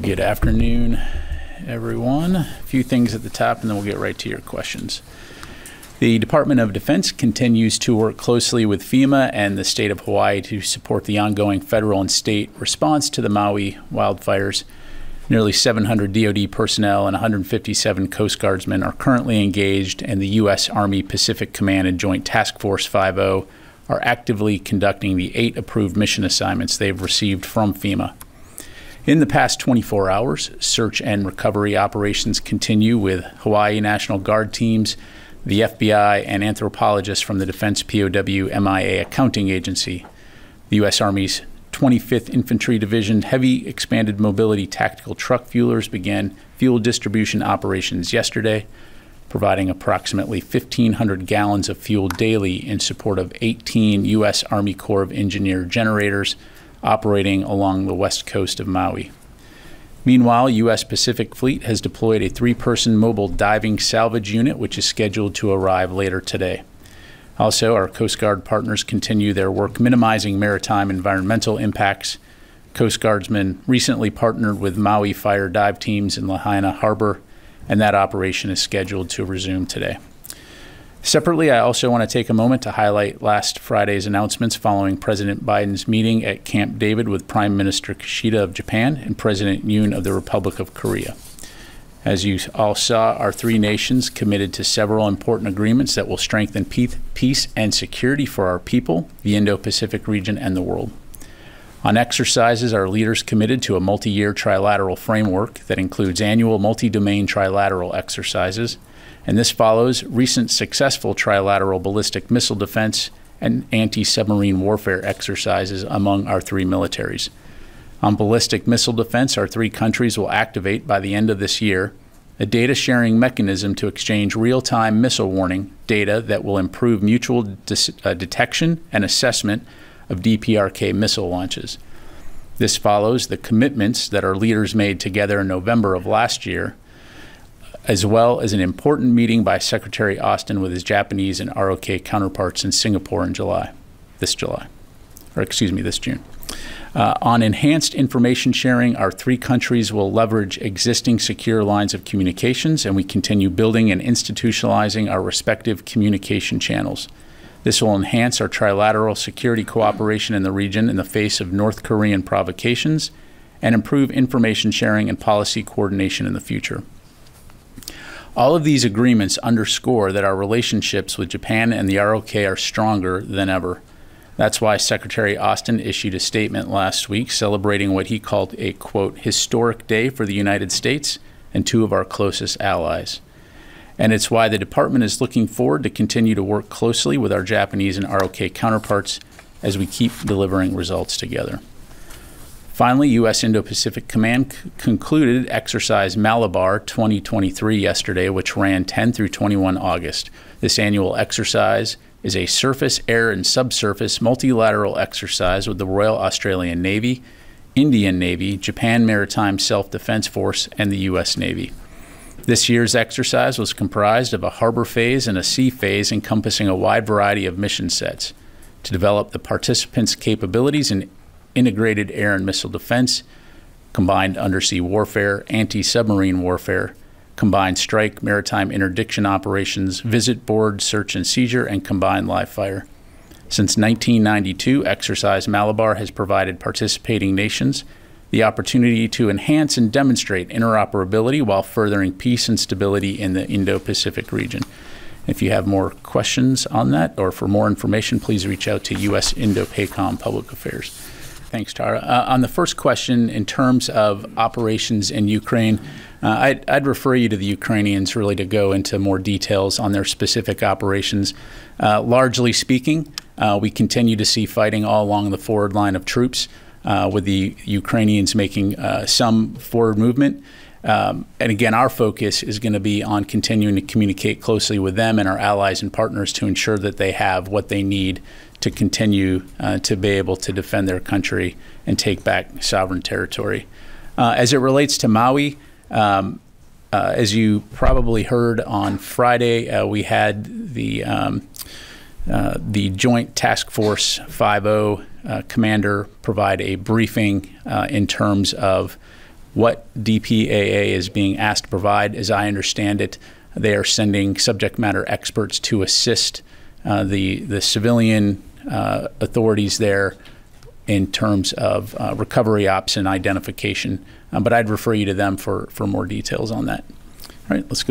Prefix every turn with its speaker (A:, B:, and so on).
A: Good afternoon, everyone. A few things at the top, and then we'll get right to your questions. The Department of Defense continues to work closely with FEMA and the state of Hawaii to support the ongoing federal and state response to the Maui wildfires. Nearly 700 DoD personnel and 157 Coast Guardsmen are currently engaged, and the U.S. Army Pacific Command and Joint Task Force 5 are actively conducting the 8 approved mission assignments they've received from FEMA. In the past 24 hours, search and recovery operations continue with Hawaii National Guard teams, the FBI, and anthropologists from the Defense POW MIA Accounting Agency. The U.S. Army's 25th Infantry Division Heavy Expanded Mobility Tactical Truck Fuelers began fuel distribution operations yesterday, providing approximately 1,500 gallons of fuel daily in support of 18 U.S. Army Corps of Engineer generators operating along the west coast of Maui. Meanwhile, U.S. Pacific Fleet has deployed a 3-person mobile diving salvage unit, which is scheduled to arrive later today. Also, our Coast Guard partners continue their work minimizing maritime environmental impacts. Coast Guardsmen recently partnered with Maui fire dive teams in Lahaina Harbor, and that operation is scheduled to resume today. Separately, I also want to take a moment to highlight last Friday's announcements following President Biden's meeting at Camp David with Prime Minister Kishida of Japan and President Yoon of the Republic of Korea. As you all saw, our 3 nations committed to several important agreements that will strengthen peace and security for our people, the Indo-Pacific region, and the world. On exercises, our leaders committed to a multi-year trilateral framework that includes annual multi-domain trilateral exercises, and this follows recent successful trilateral ballistic missile defense and anti-submarine warfare exercises among our 3 militaries. On ballistic missile defense, our 3 countries will activate by the end of this year a data sharing mechanism to exchange real-time missile warning data that will improve mutual detection and assessment of DPRK missile launches. This follows the commitments that our leaders made together in November of last year, as well as an important meeting by Secretary Austin with his Japanese and ROK counterparts in Singapore in this June. On enhanced information sharing, our 3 countries will leverage existing secure lines of communications, and we continue building and institutionalizing our respective communication channels. This will enhance our trilateral security cooperation in the region in the face of North Korean provocations and improve information sharing and policy coordination in the future. All of these agreements underscore that our relationships with Japan and the ROK are stronger than ever. That's why Secretary Austin issued a statement last week celebrating what he called a, quote, historic day for the United States and 2 of our closest allies. And it's why the department is looking forward to continue to work closely with our Japanese and ROK counterparts as we keep delivering results together. Finally, U.S. Indo-Pacific Command concluded Exercise Malabar 2023 yesterday, which ran 10 through 21 August. This annual exercise is a surface, air, and subsurface multilateral exercise with the Royal Australian Navy, Indian Navy, Japan Maritime Self-Defense Force, and the U.S. Navy. This year's exercise was comprised of a harbor phase and a sea phase encompassing a wide variety of mission sets to develop the participants' capabilities in integrated air and missile defense, combined undersea warfare, anti-submarine warfare, combined strike, maritime interdiction operations, visit board, search and seizure, and combined live fire. Since 1992, Exercise Malabar has provided participating nations the opportunity to enhance and demonstrate interoperability while furthering peace and stability in the Indo-Pacific region. If you have more questions on that or for more information, please reach out to U.S. Indo-PACOM Public Affairs. Thanks, Tara. On the first question, in terms of operations in Ukraine, I'd refer you to the Ukrainians really to go into more details on their specific operations. Largely speaking, we continue to see fighting all along the forward line of troops, with the Ukrainians making some forward movement. And again, our focus is going to be on continuing to communicate closely with them and our allies and partners to ensure that they have what they need to continue to be able to defend their country and take back sovereign territory. As it relates to Maui, as you probably heard on Friday, we had the Joint Task Force 5 commander provide a briefing in terms of what DPAA is being asked to provide. As I understand it, they are sending subject matter experts to assist the civilian authorities there in terms of recovery ops and identification. But I'd refer you to them for more details on that. All right, let's go.